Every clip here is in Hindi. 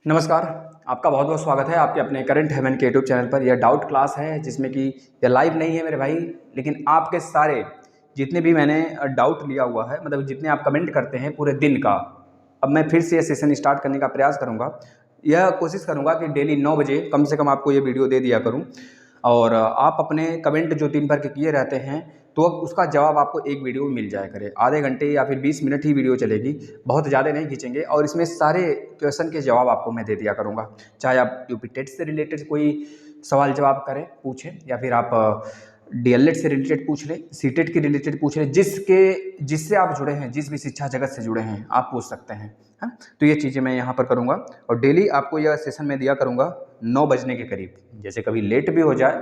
नमस्कार। आपका बहुत बहुत स्वागत है आपके अपने करंट हेवन के यूट्यूब चैनल पर। यह डाउट क्लास है जिसमें कि यह लाइव नहीं है मेरे भाई, लेकिन आपके सारे जितने भी मैंने डाउट लिया हुआ है, मतलब जितने आप कमेंट करते हैं पूरे दिन का, अब मैं फिर से यह सेशन स्टार्ट करने का प्रयास करूँगा। यह कोशिश करूँगा कि डेली 9 बजे कम से कम आपको ये वीडियो दे दिया करूँ, और आप अपने कमेंट जो दिन भर के किए रहते हैं तो उसका जवाब आपको एक वीडियो में मिल जाया करे। आधे घंटे या फिर 20 मिनट ही वीडियो चलेगी, बहुत ज़्यादा नहीं खींचेंगे, और इसमें सारे क्वेश्चन के जवाब आपको मैं दे दिया करूँगा। चाहे आप यूपी टेट से रिलेटेड कोई सवाल जवाब करें, पूछें, या फिर आप डीएलएड से रिलेटेड पूछ लें, सीटेट के रिलेटेड पूछ लें, जिससे आप जुड़े हैं, जिस भी शिक्षा जगत से जुड़े हैं आप पूछ सकते हैं। हाँ, तो ये चीज़ें मैं यहाँ पर करूँगा, और डेली आपको यह सेशन में दिया करूँगा 9 बजने के करीब। जैसे कभी लेट भी हो जाए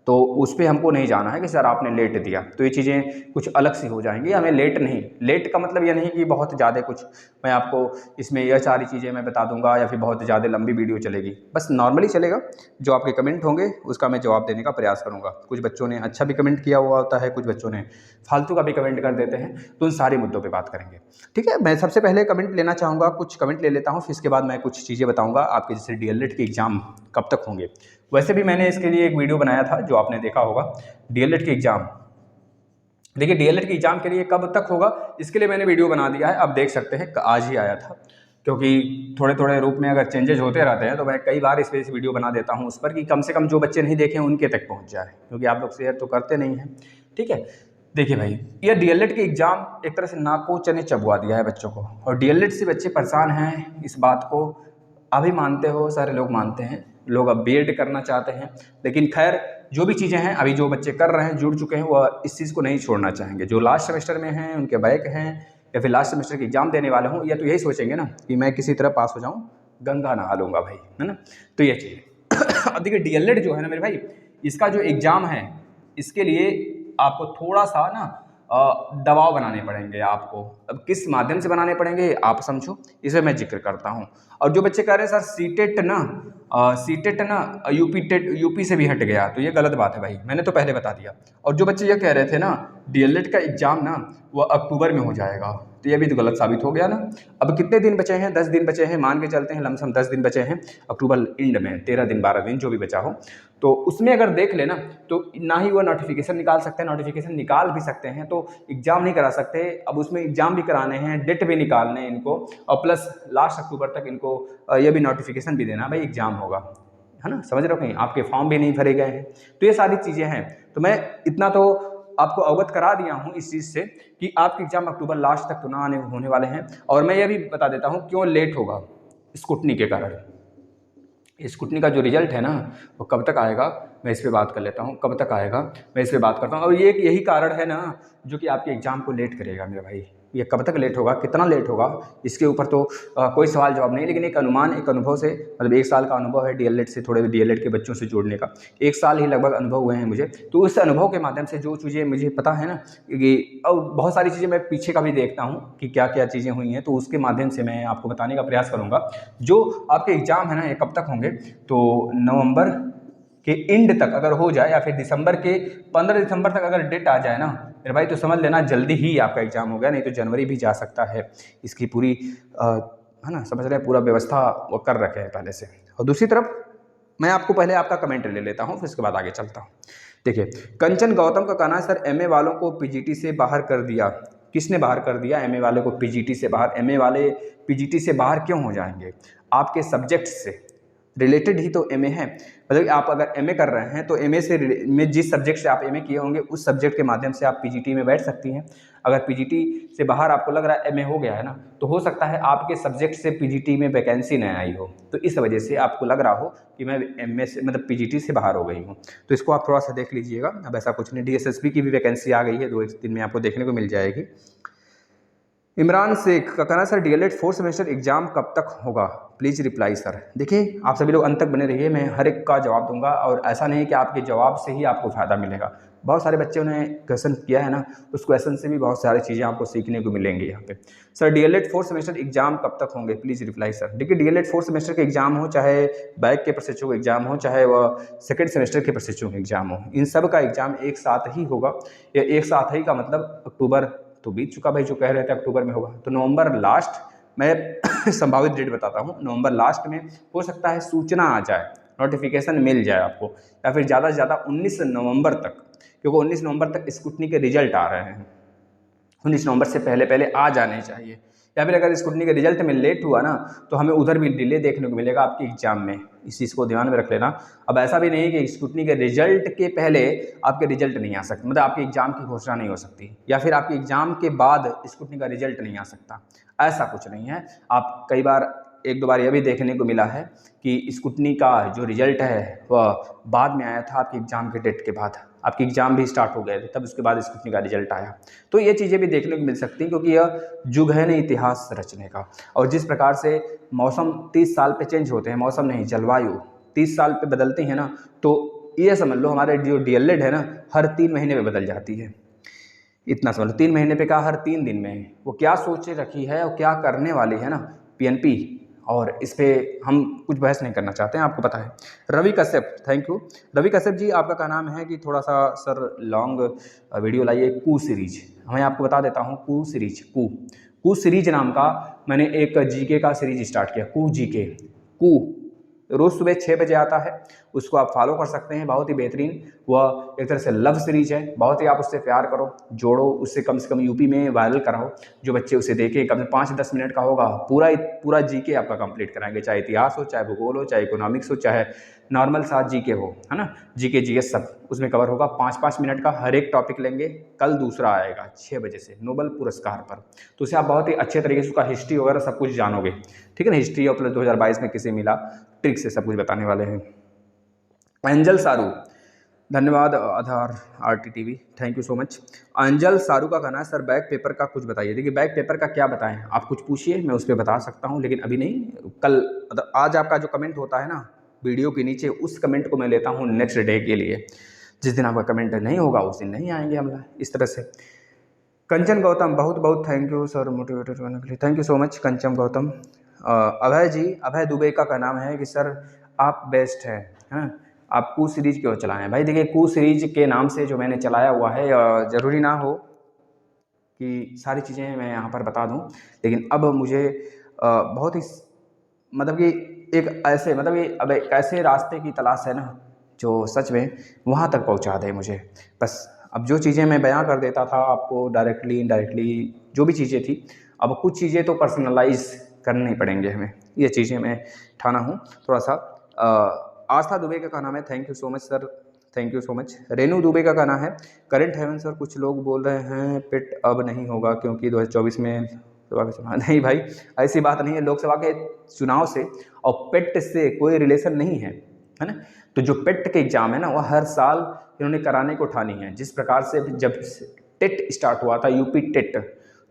तो उस पर हमको नहीं जाना है कि सर आपने लेट दिया, तो ये चीज़ें कुछ अलग सी हो जाएंगी। हमें लेट नहीं, लेट का मतलब ये नहीं कि बहुत ज़्यादा कुछ मैं आपको इसमें यह सारी चीज़ें मैं बता दूंगा या फिर बहुत ज़्यादा लंबी वीडियो चलेगी, बस नॉर्मली चलेगा। जो आपके कमेंट होंगे उसका मैं जवाब देने का प्रयास करूँगा। कुछ बच्चों ने अच्छा भी कमेंट किया हुआ होता है, कुछ बच्चों ने फालतू का भी कमेंट कर देते हैं, तो उन सारे मुद्दों पर बात करेंगे। ठीक है, मैं सबसे पहले कमेंट लेना चाहूँगा, कुछ कमेंट ले लेता हूँ, फिर इसके बाद मैं कुछ चीज़ें बताऊँगा आपके, जैसे डीएलएड के एग्ज़ाम कब तक होंगे। वैसे भी मैंने इसके लिए एक वीडियो बनाया था जो आपने देखा होगा, डीएलएड के एग्ज़ाम। देखिए डीएलएड के एग्ज़ाम के लिए कब तक होगा इसके लिए मैंने वीडियो बना दिया है, आप देख सकते हैं, आज ही आया था। क्योंकि थोड़े थोड़े रूप में अगर चेंजेज होते रहते हैं तो मैं कई बार इस पर वीडियो बना देता हूं उस पर, कि कम से कम जो बच्चे नहीं देखे उनके तक पहुंच जाए, क्योंकि आप लोग शेयर तो करते नहीं हैं। ठीक है, देखिए भाई, ये डीएलएड के एग्ज़ाम एक तरह से नाको चने चबवा दिया है बच्चों को, और डीएलएड से बच्चे परेशान हैं। इस बात को अभी मानते हो, सारे लोग मानते हैं, लोग अब बीएड करना चाहते हैं, लेकिन खैर जो भी चीज़ें हैं, अभी जो बच्चे कर रहे हैं, जुड़ चुके हैं, वह इस चीज़ को नहीं छोड़ना चाहेंगे। जो लास्ट सेमेस्टर में हैं, उनके बैक हैं, या फिर लास्ट सेमेस्टर के एग्ज़ाम देने वाले हों, या तो यही सोचेंगे ना कि मैं किसी तरह पास हो जाऊँ, गंगा नहा लूँगा भाई, है ना। तो ये चीज़ अब देखिए डीएलएड जो है ना मेरे भाई, इसका जो एग्ज़ाम है, इसके लिए आपको थोड़ा सा ना दबाव बनाने पड़ेंगे आपको। अब किस माध्यम से बनाने पड़ेंगे आप समझो, इसे मैं जिक्र करता हूँ। और जो बच्चे कह रहे हैं सर सीटेट ना यूपी से भी हट गया, तो ये गलत बात है भाई, मैंने तो पहले बता दिया। और जो बच्चे ये कह रहे थे ना डीएलएड का एग्ज़ाम ना वो अक्टूबर में हो जाएगा, तो ये भी तो गलत साबित हो गया ना। अब कितने दिन बचे हैं, 10 दिन बचे हैं, मान के चलते हैं लमसम 10 दिन बचे हैं अक्टूबर एंड में, 13 दिन 12 दिन जो भी बचा हो, तो उसमें अगर देख लेना तो ना ही वो नोटिफिकेशन निकाल सकते हैं, नोटिफिकेशन निकाल भी सकते हैं तो एग्ज़ाम नहीं करा सकते। अब उसमें एग्ज़ाम भी कराने हैं, डेट भी निकालने हैं इनको, और प्लस लास्ट अक्टूबर तक इनको ये भी नोटिफिकेशन भी देना भाई एग्ज़ाम होगा, है ना, समझ रहे हो, कहीं आपके फॉर्म भी नहीं भरे गए हैं, तो ये सारी चीज़ें हैं। तो मैं इतना तो आपको अवगत करा दिया हूँ इस चीज़ से कि आपके एग्ज़ाम अक्टूबर लास्ट तक तो ना आने होने वाले हैं। और मैं ये भी बता देता हूँ क्यों लेट होगा, स्क्रूटनी के कारण। स्क्रूटनी का जो रिजल्ट है ना वो कब तक आएगा, मैं इस पे बात कर लेता हूँ, कब तक आएगा मैं इस पे बात करता हूँ। और ये यही कारण है ना जो कि आपके एग्ज़ाम को लेट करेगा मेरे भाई। ये कब तक लेट होगा, कितना लेट होगा, इसके ऊपर तो कोई सवाल जवाब नहीं, लेकिन एक अनुमान, एक अनुभव से, मतलब 1 साल का अनुभव है डीएलएड से, थोड़े डीएलएड के बच्चों से जोड़ने का 1 साल ही लगभग अनुभव हुए हैं मुझे, तो उस अनुभव के माध्यम से जो चीज़ें मुझे पता है ना, कि और बहुत सारी चीज़ें मैं पीछे का भी देखता हूँ कि क्या क्या चीज़ें हुई हैं, तो उसके माध्यम से मैं आपको बताने का प्रयास करूँगा। जो आपके एग्ज़ाम है ना ये कब तक होंगे, तो नवंबर के एंड तक अगर हो जाए, या फिर दिसंबर के 15 दिसंबर तक अगर डेट आ जाए ना मेरे भाई, तो समझ लेना जल्दी ही आपका एग्ज़ाम हो गया, नहीं तो जनवरी भी जा सकता है। इसकी पूरी है ना, समझ रहे हैं, पूरा व्यवस्था वो कर रखे हैं पहले से। और दूसरी तरफ मैं आपको पहले आपका कमेंट ले लेता हूँ, फिर उसके बाद आगे चलता हूँ। देखिए कंचन गौतम का कहना है सर एमए वालों को पीजीटी से बाहर कर दिया। किसने बाहर कर दिया एमए वाले को पीजीटी से बाहर? एमए वाले पीजीटी से बाहर क्यों हो जाएंगे, आपके सब्जेक्ट से रिलेटेड ही तो एमए है। मतलब आप अगर एमए कर रहे हैं तो एमए से में जिस सब्जेक्ट से आप एमए किए होंगे उस सब्जेक्ट के माध्यम से आप पीजीटी में बैठ सकती हैं। अगर पीजीटी से बाहर आपको लग रहा है एमए हो गया है ना, तो हो सकता है आपके सब्जेक्ट से पीजीटी में वैकेंसी न आई हो, तो इस वजह से आपको लग रहा हो कि मैं एमए से मतलब पीजीटी से बाहर हो गई हूँ। तो इसको आप थोड़ा सा देख लीजिएगा। अब ऐसा कुछ नहीं, डीएसएसबी की भी वैकेंसी आ गई है, 2 दिन में आपको देखने को मिल जाएगी। इमरान शेख का कहना sir DElEd 4th semester exam कब तक होगा, प्लीज़ रिप्लाई सर। देखिए आप सभी लोग अंत तक बने रहिए, मैं हर एक का जवाब दूंगा, और ऐसा नहीं कि आपके जवाब से ही आपको फ़ायदा मिलेगा। बहुत सारे बच्चों ने क्वेश्चन किया है ना, उस क्वेश्चन से भी बहुत सारी चीज़ें आपको सीखने को मिलेंगी यहाँ पे। Sir DElEd 4th semester exam कब तक होंगे, प्लीज़ रिप्लाई सर। देखिए डीएलएड 4th सेमेस्टर के एग्जाम हो, चाहे बैक के प्रशिक्षु का एग्जाम हो, चाहे वह 2nd सेमेस्टर के प्रशिक्षु का एग्जाम हो, इन सब का एग्जाम एक साथ ही होगा। या एक साथ ही का मतलब अक्टूबर तो बीत चुका भाई, जो कह रहे थे अक्टूबर में होगा, तो नवंबर लास्ट मैं संभावित डेट बताता हूँ, नवंबर लास्ट में हो सकता है सूचना आ जाए, नोटिफिकेशन मिल जाए आपको, या फिर ज़्यादा से ज़्यादा 19 नवंबर तक, क्योंकि 19 नवंबर तक स्कूटनी के रिजल्ट आ रहे हैं, 19 नवंबर से पहले पहले आ जाने चाहिए। या फिर अगर स्कूटनी के रिजल्ट में लेट हुआ ना तो हमें उधर भी डिले देखने को मिलेगा आपके एग्जाम में, इस चीज़ को ध्यान में रख लेना। अब ऐसा भी नहीं है कि स्कूटनी के रिजल्ट के पहले आपके रिजल्ट नहीं आ सकते, मतलब आपके एग्जाम की घोषणा नहीं हो सकती, या फिर आपके एग्जाम के बाद स्कूटनी का रिजल्ट नहीं आ सकता, ऐसा कुछ नहीं है। आप कई बार, एक दो बार यह भी देखने को मिला है कि स्कूटनी का जो रिजल्ट है वह बाद में आया था, आपके एग्जाम के डेट के बाद, आपके एग्जाम भी स्टार्ट हो गए थे तब उसके बाद स्कूटनी का रिजल्ट आया। तो ये चीज़ें भी देखने को मिल सकती हैं, क्योंकि यह युग है ना इतिहास रचने का। और जिस प्रकार से मौसम 30 साल पे चेंज होते हैं, मौसम नहीं जलवायु 30 साल पे बदलती है ना, तो ये समझ लो हमारे जो डीएलएड है ना हर 3 महीने में बदल जाती है। इतना समझ लो 3 महीने पे, कहा हर 3 दिन में वो क्या सोचे रखी है और क्या करने वाली है ना पीएनपी, और इस पे हम कुछ बहस नहीं करना चाहते हैं, आपको पता है। रवि कश्यप, थैंक यू रवि कश्यप जी, आपका क्या नाम है कि थोड़ा सा सर लॉन्ग वीडियो लाइए। कू सीरीज, मैं आपको बता देता हूँ, कू सीरीज, कू सीरीज नाम का मैंने एक जीके का सीरीज स्टार्ट किया, कू जीके। कू रोज़ सुबह 6 बजे आता है, उसको आप फॉलो कर सकते हैं, बहुत ही बेहतरीन। वह एक तरह से लव सीरीज है, बहुत ही आप उससे प्यार करो, जोड़ो, उससे कम से कम यूपी में वायरल कराओ, जो बच्चे उसे देखें, कम से 5-10 मिनट का होगा, पूरा जीके आपका कंप्लीट कराएंगे, चाहे इतिहास हो, चाहे भूगोल हो, चाहे इकोनॉमिक्स हो, चाहे नॉर्मल सा जीके हो, है ना, जीके जीएस सब उसमें कवर होगा। 5-5 मिनट का हर एक टॉपिक लेंगे। कल दूसरा आएगा 6 बजे से नोबेल पुरस्कार पर, तो उसे आप बहुत ही अच्छे तरीके से उसका हिस्ट्री वगैरह सब कुछ जानोगे, ठीक है ना। हिस्ट्री ऑफ 2022 में किसे मिला, ट्रिक से सब कुछ बताने वाले हैं। अंजल सारू, धन्यवाद आधार RTTV, thank you so much. Anjal Saru का कहना है सर बैक पेपर का कुछ बताइए। देखिए बैक पेपर का क्या बताएं, आप कुछ पूछिए, मैं उस पर बता सकता हूं, लेकिन अभी नहीं, कल, मतलब आज आपका जो कमेंट होता है ना वीडियो के नीचे, उस कमेंट को मैं लेता हूं नेक्स्ट डे के लिए। जिस दिन आपका कमेंट नहीं होगा उस दिन नहीं आएंगे हम, इस तरह से। कंचन गौतम, बहुत बहुत थैंक यू सर मोटिवेटेड करने के लिए, थैंक यू सो मच कंचन गौतम। अभय जी, अभय दुबे का नाम है कि सर आप बेस्ट हैं, आप कू सीरीज क्यों चलाएं। भाई देखिए कू सीरीज के नाम से जो मैंने चलाया हुआ है, ज़रूरी ना हो कि सारी चीज़ें मैं यहाँ पर बता दूँ, लेकिन अब मुझे बहुत ही, मतलब कि एक ऐसे, मतलब ये अब एक ऐसे रास्ते की तलाश है ना जो सच में वहाँ तक पहुँचा दे मुझे। बस अब जो चीज़ें मैं बयां कर देता था आपको डायरेक्टली इनडायरेक्टली, जो भी चीज़ें थी, अब कुछ चीज़ें तो पर्सनलाइज करनी पड़ेंगे हमें, ये चीज़ें मैं ठाना हूँ थोड़ा सा। आस्था दुबे का नाम है, thank you so much sir, thank you so much. Renu Dubey का कहना है करंट हेवन सर कुछ लोग बोल रहे हैं पिट अब नहीं होगा क्योंकि 2024 में लोकसभा के चुनाव। नहीं भाई ऐसी बात नहीं है, लोकसभा के चुनाव से और पेट से कोई रिलेशन नहीं है ना। तो जो पेट के एग्जाम है ना वह हर साल इन्होंने कराने को ठानी है। जिस प्रकार से जब टेट स्टार्ट हुआ था, यूपी टेट,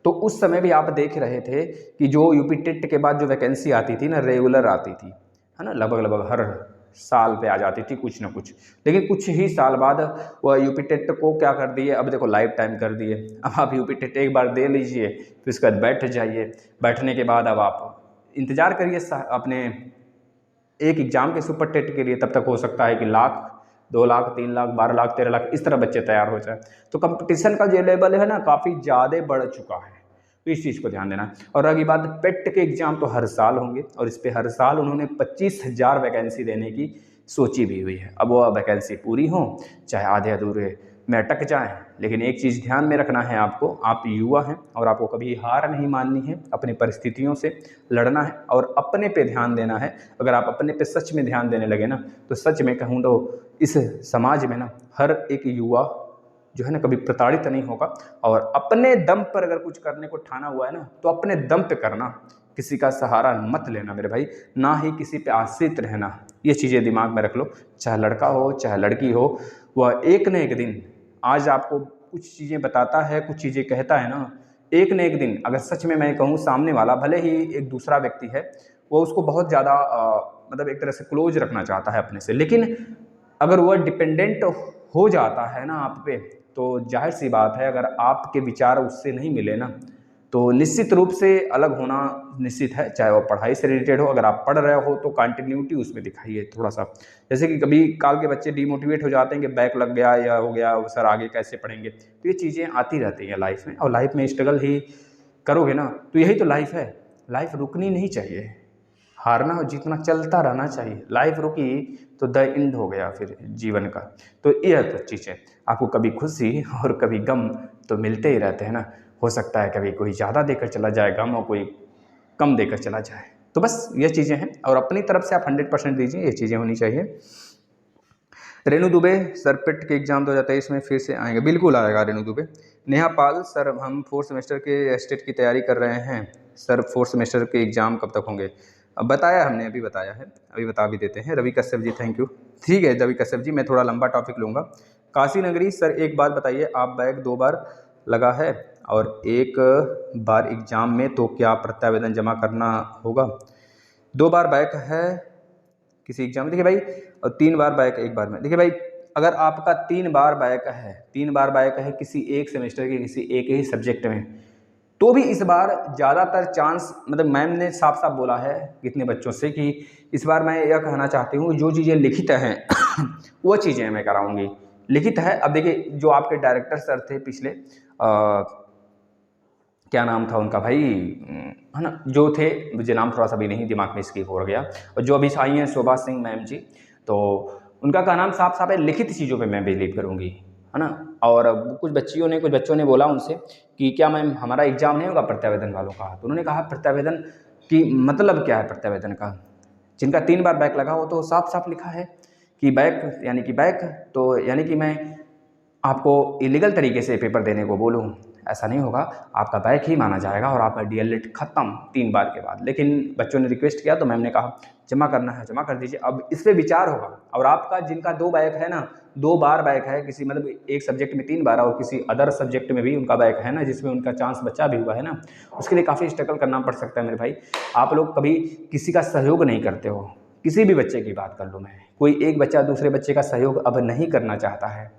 तो उस समय भी आप देख रहे थे कि जो यूपी टेट के बाद जो वैकेंसी आती थी ना रेगुलर आती थी, है ना, लगभग हर साल पे आ जाती थी कुछ ना कुछ। लेकिन कुछ ही साल बाद वह यूपी टेट को क्या कर दिए, अब देखो लाइफ टाइम कर दिए। अब आप यूपी टेट एक बार दे लीजिए, फिर उसके बाद बैठ जाइए, बैठने के बाद अब आप इंतज़ार करिए अपने एक एग्ज़ाम के सुपर टेट के लिए। तब तक हो सकता है कि लाख, 2 लाख, 3 लाख, 12 लाख, 13 लाख इस तरह बच्चे तैयार हो जाए। तो कंपटीशन का जो लेवल है ना काफ़ी ज़्यादा बढ़ चुका है, तो इस चीज़ को ध्यान देना। और अगली बात, पेट के एग्ज़ाम तो हर साल होंगे और इस पर हर साल उन्होंने 25,000 वैकेंसी देने की सोची भी हुई है। अब वह वैकेंसी पूरी हो चाहे आधे अधूरे में अटक जाएं, लेकिन एक चीज़ ध्यान में रखना है आपको, आप युवा हैं और आपको कभी हार नहीं माननी है, अपनी परिस्थितियों से लड़ना है और अपने पे ध्यान देना है। अगर आप अपने पे सच में ध्यान देने लगे ना तो सच में कहूँ तो इस समाज में ना हर एक युवा जो है ना कभी प्रताड़ित नहीं होगा। और अपने दम पर अगर कुछ करने को ठाना हुआ है ना तो अपने दम पे करना, किसी का सहारा मत लेना मेरे भाई, ना ही किसी पे आश्रित रहना। ये चीज़ें दिमाग में रख लो, चाहे लड़का हो चाहे लड़की हो, वह एक न एक दिन आज आपको कुछ चीज़ें बताता है, कुछ चीज़ें कहता है ना, एक न एक दिन अगर सच में मैं कहूँ सामने वाला भले ही एक दूसरा व्यक्ति है, वो उसको बहुत ज़्यादा मतलब एक तरह से क्लोज रखना चाहता है अपने से, लेकिन अगर वह डिपेंडेंट हो जाता है ना आप पे, तो जाहिर सी बात है अगर आपके विचार उससे नहीं मिले ना तो निश्चित रूप से अलग होना निश्चित है, चाहे वो पढ़ाई से रिलेटेड हो। अगर आप पढ़ रहे हो तो कंटिन्यूटी उसमें दिखाइए थोड़ा सा। जैसे कि कभी काल के बच्चे डिमोटिवेट हो जाते हैं कि बैक लग गया या हो गया, सर आगे कैसे पढ़ेंगे, तो ये चीज़ें आती रहती हैं लाइफ में, और लाइफ में स्ट्रगल ही करोगे ना तो यही तो लाइफ है। लाइफ रुकनी नहीं चाहिए, हारना और जीतना चलता रहना चाहिए। लाइफ रुकी तो द एंड हो गया फिर जीवन का। तो यह तो चीज़ें आपको कभी खुशी और कभी गम तो मिलते ही रहते हैं ना। हो सकता है कभी कोई ज़्यादा देकर चला जाए गम और कोई कम देकर चला जाए। तो बस ये चीज़ें हैं और अपनी तरफ से आप 100% दीजिए, ये चीज़ें होनी चाहिए। रेणु दुबे सर पेट के एग्जाम 2023 में फिर से आएंगे, बिल्कुल आएगा रेणु दुबे। नेहा पाल सर हम 4th सेमेस्टर के एस्टेट की तैयारी कर रहे हैं सर, 4th सेमेस्टर के एग्ज़ाम कब तक होंगे? अब बताया हमने, अभी बताया है, अभी बता भी देते हैं। Ravi Kashyap ji thank you. ठीक है रवि कश्यप जी, मैं थोड़ा लंबा टॉपिक लूँगा। काशी नगरी सर एक बात बताइए, आप बैग 2 बार लगा है और 1 बार एग्ज़ाम में, तो क्या प्रत्यावेदन जमा करना होगा? 2 बार बैक है किसी एग्जाम में, देखिए भाई, और 3 बार बैक 1 बार में। देखिए भाई, अगर आपका 3 बार बैक है, 3 बार बैक है किसी एक सेमेस्टर के किसी एक ही सब्जेक्ट में, तो भी इस बार ज़्यादातर चांस, मतलब मैम ने साफ साफ बोला है कितने बच्चों से कि इस बार मैं यह कहना चाहती हूँ जो चीज़ें लिखित हैं वो चीज़ें मैं कराऊंगी। लिखित है, अब देखिए जो आपके डायरेक्टर सर थे पिछले, क्या नाम था उनका भाई, है ना, जो थे, मुझे नाम थोड़ा सा भी नहीं दिमाग में स्किप हो गया, और जो अभी आई हैं शोभा सिंह मैम जी, तो उनका का नाम साफ साफ है, लिखित चीज़ों पे मैं बिलीव करूँगी, है ना। और कुछ बच्चों ने बोला उनसे कि क्या मैम हमारा एग्जाम नहीं होगा प्रत्यावेदन वालों का? तो उन्होंने कहा प्रत्यावेदन की मतलब क्या है प्रत्यावेदन का? जिनका 3 बार बैक लगा हो तो साफ साफ लिखा है कि बैक यानी कि बैक, तो यानी कि मैं आपको इलीगल तरीके से पेपर देने को बोलूँ, ऐसा नहीं होगा, आपका बैक ही माना जाएगा और आपका डीएलएड खत्म 3 बार के बाद। लेकिन बच्चों ने रिक्वेस्ट किया तो मैम ने कहा जमा करना है जमा कर दीजिए, अब इस पर विचार होगा। और आपका जिनका 2 बैक है ना, 2 बार बैक है किसी, मतलब एक सब्जेक्ट में 3 बार और किसी अदर सब्जेक्ट में भी उनका बैक है ना, जिसमें उनका चांस बचा भी हुआ है ना, उसके लिए काफ़ी स्ट्रगल करना पड़ सकता है मेरे भाई। आप लोग कभी किसी का सहयोग नहीं करते हो, किसी भी बच्चे की बात कर लूँ मैं, कोई एक बच्चा दूसरे बच्चे का सहयोग अब नहीं करना चाहता है,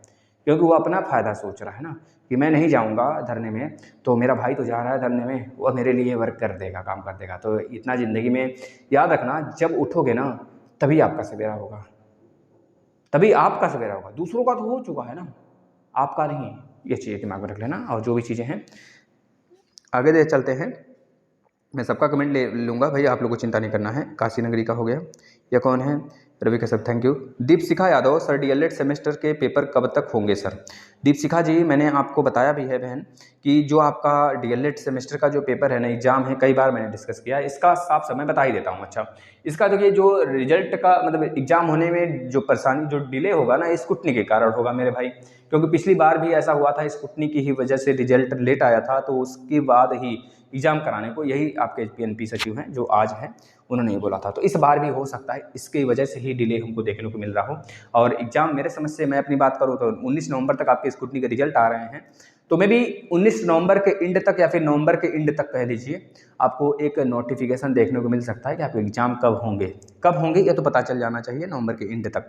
क्योंकि वो अपना फ़ायदा सोच रहा है ना कि मैं नहीं जाऊंगा धरने में तो मेरा भाई तो जा रहा है धरने में, वो मेरे लिए वर्क कर देगा, काम कर देगा। तो इतना ज़िंदगी में याद रखना, जब उठोगे ना तभी आपका सवेरा होगा, तभी आपका सवेरा होगा। दूसरों का तो हो चुका है ना, आपका नहीं। ये चीज़ें दिमाग में रख लेना। और जो भी चीज़ें हैं आगे दे चलते हैं, मैं सबका कमेंट ले लूँगा भाई, आप लोग को चिंता नहीं करना है। काशी नगरी का हो गया, यह कौन है? Ravi Kashyap thank you. Deepshikha Yadav sir DElEd semester के पेपर कब तक होंगे सर? दीपशिखा जी, मैंने आपको बताया भी है बहन कि जो आपका डीएलएड सेमेस्टर का जो पेपर है ना, एग्जाम है, कई बार मैंने डिस्कस किया, इसका साफ समय बता ही देता हूँ। अच्छा, इसका देखिए जो रिजल्ट का मतलब एग्जाम होने में जो परेशानी, जो डिले होगा ना, स्क्रूटनी के कारण होगा मेरे भाई, क्योंकि पिछली बार भी ऐसा हुआ था, स्क्रूटनी की ही वजह से रिजल्ट लेट आया था, तो उसके बाद ही एग्जाम कराने को यही आपके पीएनपी सचिव हैं जो आज हैं, उन्होंने ये बोला था। तो इस बार भी हो सकता है इसकी वजह से ही डिले हमको देखने को मिल रहा हो। और एग्जाम मेरे समझ से, मैं अपनी बात करूँ तो 19 नवंबर तक आपके स्क्रूटनी के रिजल्ट आ रहे हैं, तो मे भी 19 नवंबर के एंड तक या फिर नवंबर के एंड तक कह लीजिए, आपको एक नोटिफिकेशन देखने को मिल सकता है कि आपके एग्जाम कब होंगे ये तो पता चल जाना चाहिए नवंबर के एंड तक,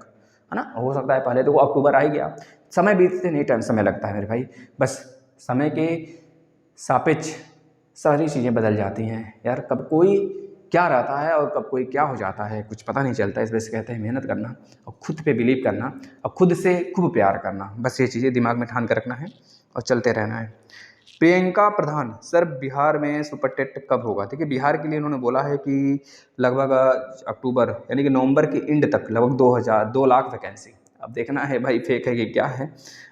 है ना। हो सकता है पहले तो वो अक्टूबर आ ही गया, समय बीतते नहीं टाइम समय लगता है मेरे भाई, बस समय के सापेक्ष सारी चीज़ें बदल जाती हैं यार, कब कोई क्या रहता है और कब कोई क्या हो जाता है कुछ पता नहीं चलता। इस वजह से कहते हैं मेहनत करना और खुद पे बिलीव करना और खुद से खूब प्यार करना, बस ये चीज़ें दिमाग में ठान कर रखना है और चलते रहना है। प्रियंका प्रधान सर बिहार में सुपर टेट कब होगा? देखिए बिहार के लिए उन्होंने बोला है कि लगभग अक्टूबर यानी कि नवंबर के एंड तक लगभग 2 लाख वैकेंसी। अब देखना है भाई फेक है कि क्या है,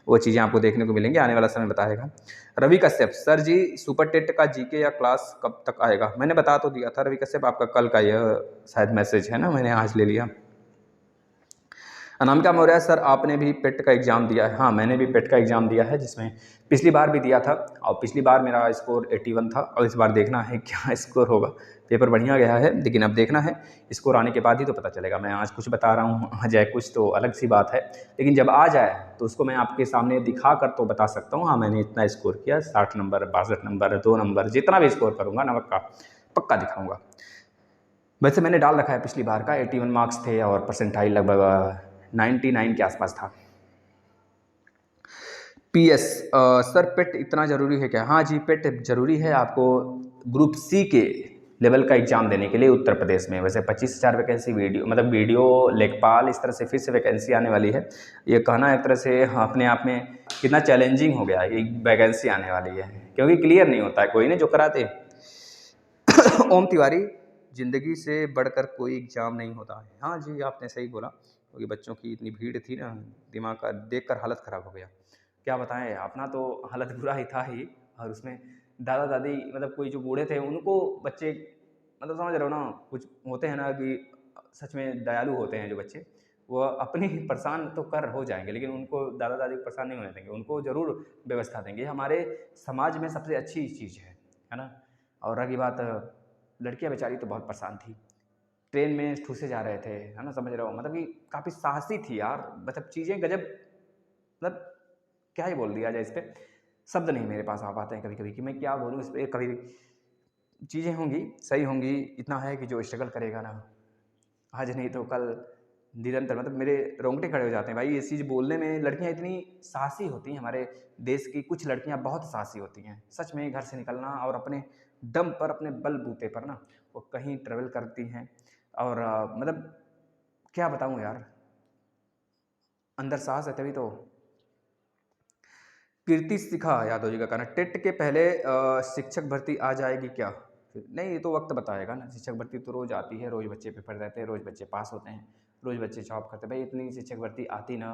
वो चीज़ें आपको देखने को मिलेंगी, आने वाला समय बताएगा। रवि कश्यप सर जी सुपर टेट का जीके या क्लास कब तक आएगा? मैंने बता तो दिया था रवि कश्यप, आपका कल का यह शायद मैसेज है ना, मैंने आज ले लिया। अनामिका मौर्य सर आपने भी पेट का एग्ज़ाम दिया है? हाँ मैंने भी पेट का एग्ज़ाम दिया है, जिसमें पिछली बार भी दिया था और पिछली बार मेरा स्कोर 81 था और इस बार देखना है क्या स्कोर होगा। पेपर बढ़िया गया है लेकिन अब देखना है, स्कोर आने के बाद ही तो पता चलेगा। मैं आज कुछ बता रहा हूँ, आ जाए कुछ तो अलग सी बात है, लेकिन जब आ जाए तो उसको मैं आपके सामने दिखा कर तो बता सकता हूँ हाँ मैंने इतना स्कोर किया, 60 नंबर 62 नंबर 2 नंबर, जितना भी स्कोर करूँगा नमक का पक्का दिखाऊँगा। वैसे मैंने डाल रखा है पिछली बार का 81 मार्क्स थे और परसेंटाइल लगभग 99 के आसपास था। PS सर पेट इतना ज़रूरी है क्या? हाँ जी पेट ज़रूरी है आपको ग्रुप C के लेवल का एग्ज़ाम देने के लिए उत्तर प्रदेश में। वैसे 25,000 वैकेंसी वीडियो लेखपाल इस तरह से फिर से वैकेंसी आने वाली है। ये कहना एक तरह से अपने आप में कितना चैलेंजिंग हो गया है, ये वैकेंसी आने वाली है, क्योंकि क्लियर नहीं होता है, कोई नहीं जो कराते ओम तिवारी, ज़िंदगी से बढ़कर कोई एग्ज़ाम नहीं होता है। हाँ जी, आपने सही बोला, क्योंकि बच्चों की इतनी भीड़ थी ना, दिमाग का देखकर हालत ख़राब हो गया। क्या बताएँ, अपना तो हालत बुरा ही था ही, और उसमें दादा-दादी मतलब कोई जो बूढ़े थे उनको बच्चे, मतलब समझ रहे हो ना, कुछ होते हैं ना कि सच में दयालु होते हैं जो बच्चे, वो अपनी परेशान तो कर हो जाएँगे, लेकिन उनको दादा-दादी को परेशान नहीं होने देंगे, उनको ज़रूर व्यवस्था देंगे। ये हमारे समाज में सबसे अच्छी चीज़ है ना? और रही बात, लड़कियाँ बेचारी तो बहुत परेशान थी। ट्रेन में ठूँसे जा रहे थे, है ना? समझ रहे हो? मतलब कि काफ़ी साहसी थी यार, मतलब चीज़ें गज़ब, मतलब क्या ही बोल दिया जाए इस पे, शब्द नहीं मेरे पास आ पाते हैं कभी-कभी कि मैं क्या बोलूँ इस पे। कभी चीज़ें होंगी, सही होंगी, इतना है कि जो स्ट्रगल करेगा ना, आज नहीं तो कल निरंतर, मतलब मेरे रोंगटे खड़े हो जाते हैं भाई ये चीज़ बोलने में। लड़कियाँ इतनी साहसी होती हैं, हमारे देश की कुछ लड़कियाँ बहुत साहसी होती हैं। सच में घर से निकलना और अपने दम पर, अपने बलबूते पर ना, वो कहीं ट्रैवल करती हैं, और मतलब क्या बताऊँ यार, अंदर साहस है तभी तो। कीर्ति शिखा यादव जी का कहना है, टेट के पहले शिक्षक भर्ती आ जाएगी क्या? नहीं, ये तो वक्त बताएगा ना। शिक्षक भर्ती तो रोज़ आती है, रोज़ बच्चे पेपर देते हैं, रोज़ बच्चे पास होते हैं, रोज़ बच्चे जॉब करते हैं। भाई इतनी शिक्षक भर्ती आती ना,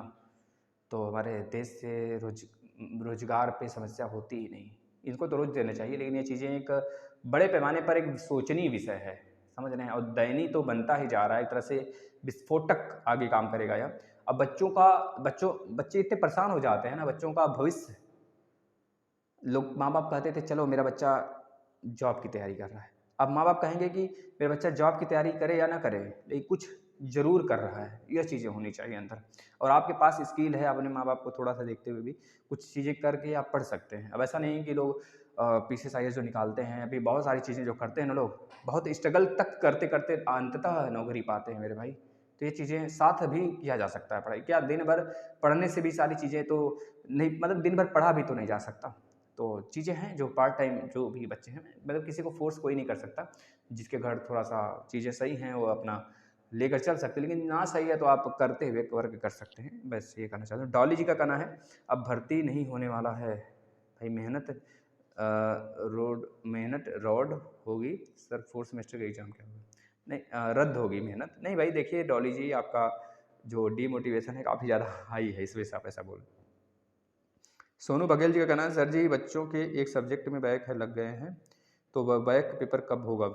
तो हमारे देश से रोजगार पे समस्या होती ही नहीं। इनको तो रोज़ देना चाहिए, लेकिन ये चीज़ें एक बड़े पैमाने पर एक सोचनीय विषय है, समझ रहे हैं? और दयनीय तो बनता ही जा रहा है, एक तरह से विस्फोटक आगे काम करेगा यह। अब बच्चे इतने परेशान हो जाते हैं ना, बच्चों का भविष्य, लोग माँ-बाप कहते थे चलो मेरा बच्चा जॉब की तैयारी कर रहा है। अब माँ-बाप कहेंगे कि मेरा बच्चा जॉब की तैयारी करे या ना करे, लेकिन कुछ ज़रूर कर रहा है, ये चीज़ें होनी चाहिए अंदर। और आपके पास स्किल है, अपने माँ-बाप को थोड़ा-सा देखते हुए भी कुछ चीज़ें करके आप पढ़ सकते हैं। अब ऐसा नहीं है कि लोग पीसीएस, आईएएस जो निकालते हैं, अभी बहुत सारी चीज़ें जो करते हैं ना लोग, बहुत स्ट्रगल तक करते-करते अंततः नौकरी पाते हैं मेरे भाई। तो ये चीज़ें साथ भी किया जा सकता है पढ़ाई। क्या दिन भर पढ़ने से भी सारी चीज़ें तो नहीं, मतलब दिन भर पढ़ा भी तो नहीं जा सकता। तो चीज़ें हैं जो पार्ट टाइम जो भी बच्चे हैं, मतलब किसी को फ़ोर्स कोई नहीं कर सकता। जिसके घर थोड़ा-सा चीज़ें सही हैं, वो अपना लेकर चल सकते हैं, लेकिन ना सही है तो आप करते हुए वर्क कर सकते हैं। बस ये कहना चाहता हूँ। डॉली जी का कहना है, अब भर्ती नहीं होने वाला है। भाई मेहनत रॉड होगी सर, 4th सेमेस्टर का एग्ज़ाम क्या होगा? नहीं, रद्द होगी मेहनत। नहीं भाई देखिए डॉली जी, आपका जो डिमोटिवेशन है काफ़ी ज़्यादा हाई है, इस वजह से आप ऐसा बोल रहे हैं। सोनू बघेल जी का कहना है, सर जी बच्चों के एक सब्जेक्ट में बैक है लग गए हैं, तो वह बैक पेपर कब होगा?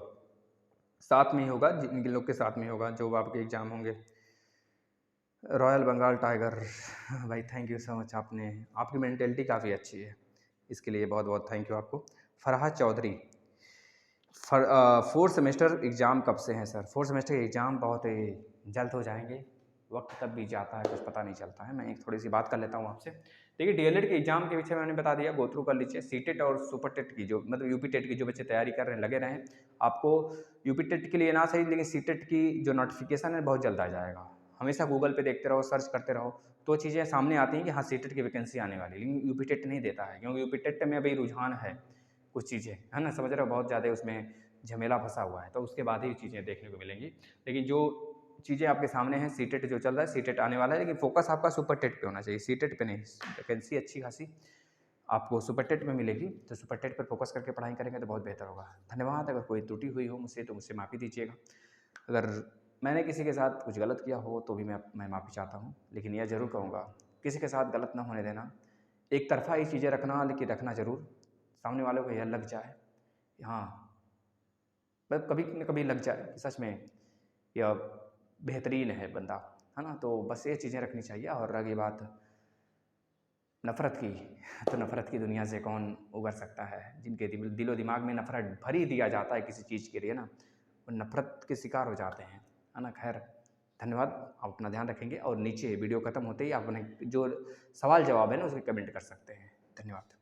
साथ में ही होगा, जिन लोग के साथ में होगा, जो आपके एग्ज़ाम होंगे। रॉयल बंगाल टाइगर भाई थैंक यू सो मच, आपकी मेंटेलिटी काफ़ी अच्छी है, इसके लिए बहुत बहुत थैंक यू आपको। Farhad Chaudhary, 4th semester exam कब से हैं सर? 4th सेमेस्टर के एग्ज़ाम बहुत ही जल्द हो जाएंगे, वक्त कब बीत जाता है कुछ पता नहीं चलता है। मैं एक थोड़ी सी बात कर लेता हूँ आपसे। देखिए डीएलएड के एग्ज़ाम के विषय में मैंने बता दिया, गो थ्रू कर लीजिए। सीटेट और सुपर टेट की जो, मतलब यूपी टेट की जो बच्चे तैयारी कर रहे हैं, लगे रहें। आपको यूपी टेट के लिए ना सही, लेकिन सीटेट की जो नोटिफिकेशन है बहुत जल्द आ जाएगा। हमेशा गूगल पे देखते रहो, सर्च करते रहो, तो चीज़ें सामने आती हैं कि हाँ सीटेट की वैकेंसी आने वाली है, लेकिन यूपी टेट नहीं देता है, क्योंकि यूपी टेट में अभी रुझान है, कुछ चीज़ें है ना, समझ रहे हो, बहुत ज़्यादा उसमें झमेला फंसा हुआ है, तो उसके बाद ही चीज़ें देखने को मिलेंगी। लेकिन जो चीज़ें आपके सामने हैं, सीटेट जो चल रहा है, सीटेट आने वाला है, लेकिन फोकस आपका सुपर टेट पे होना चाहिए, सीटेट पे नहीं। वैकेंसी अच्छी खासी आपको सुपर टेट में मिलेगी, तो सुपर टेट पर फोकस करके पढ़ाई करेंगे तो बहुत बेहतर होगा। धन्यवाद। अगर कोई त्रुटि हुई हो मुझसे तो मुझसे माफ़ी दीजिएगा। अगर मैंने किसी के साथ कुछ गलत किया हो तो भी मैं माफ़ी चाहता हूँ, लेकिन यह ज़रूर कहूँगा किसी के साथ गलत ना होने देना। एक तरफ़ा ही चीज़ें रखना, लेकिन रखना ज़रूर, सामने वालों को यह लग जाए, हाँ, मतलब कभी न कभी लग जाए कि सच में यह बेहतरीन है बंदा, है ना? तो बस ये चीज़ें रखनी चाहिए। और रही बात नफ़रत की, तो नफ़रत की दुनिया से कौन उबर सकता है? जिनके दिलो दिमाग में नफ़रत भर ही दिया जाता है किसी चीज़ के लिए ना, वो नफ़रत के शिकार हो जाते हैं, है ना? खैर, धन्यवाद। आप अपना ध्यान रखेंगे, और नीचे वीडियो खत्म होते ही आप अपने जो सवाल जवाब है ना, उसके कमेंट कर सकते हैं। धन्यवाद।